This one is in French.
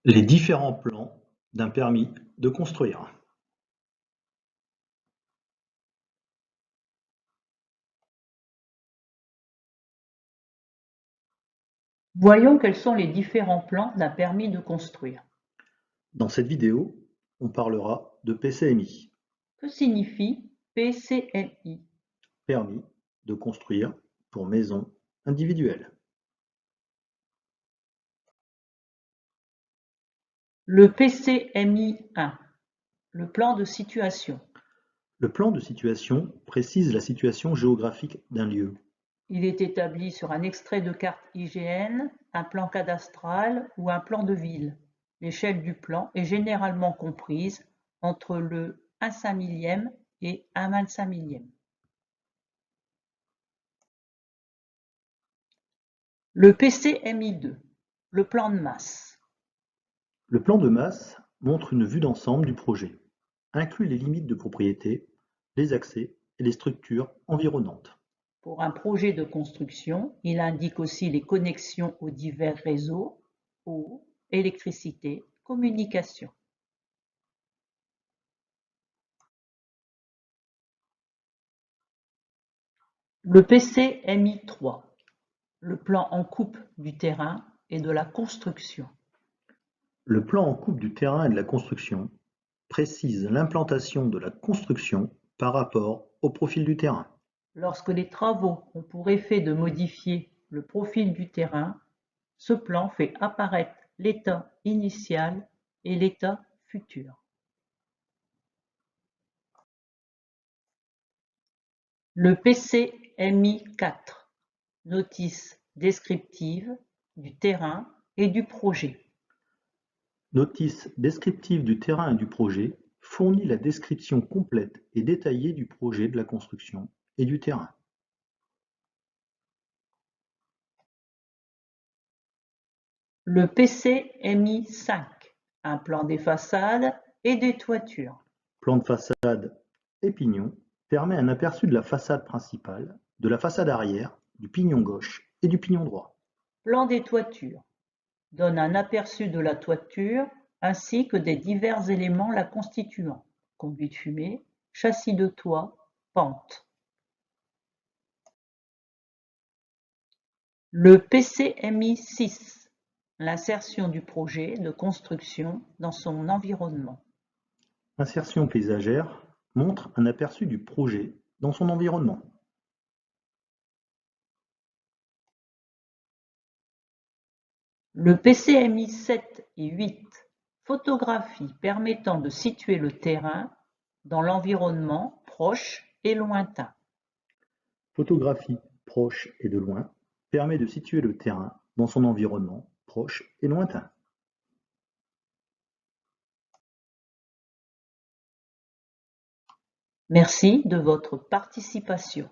Les différents plans d'un permis de construire. Voyons quels sont les différents plans d'un permis de construire. Dans cette vidéo, on parlera de PCMI, Que signifie PCMI? permis de construire pour maison individuelle. Le PCMI-1, le plan de situation. Le plan de situation précise la situation géographique d'un lieu. Il est établi sur un extrait de carte IGN, un plan cadastral ou un plan de ville. L'échelle du plan est généralement comprise entre le 1/5000e et 1/250000e. Le PCMI2, le plan de masse. Le plan de masse montre une vue d'ensemble du projet, inclut les limites de propriété, les accès et les structures environnantes. Pour un projet de construction, il indique aussi les connexions aux divers réseaux, eau, électricité, communication. Le PCMI3, le plan en coupe du terrain et de la construction. Le plan en coupe du terrain et de la construction précise l'implantation de la construction par rapport au profil du terrain. Lorsque les travaux ont pour effet de modifier le profil du terrain, ce plan fait apparaître l'état initial et l'état futur. Le PCMI4, notice descriptive du terrain et du projet. Notice descriptive du terrain et du projet fournit la description complète et détaillée du projet de la construction et du terrain. Le PCMI5, un plan des façades et des toitures. Plan de façade et pignon permet un aperçu de la façade principale, de la façade arrière, du pignon gauche et du pignon droit. Plan des toitures donne un aperçu de la toiture ainsi que des divers éléments la constituant, conduit de fumée, châssis de toit, pente. Le PCMI6, l'insertion du projet de construction dans son environnement. Insertion paysagère montre un aperçu du projet dans son environnement. Le PCMI 7 et 8, photographie permettant de situer le terrain dans l'environnement proche et lointain. Photographie proche et de loin permet de situer le terrain dans son environnement proche et lointain. Merci de votre participation.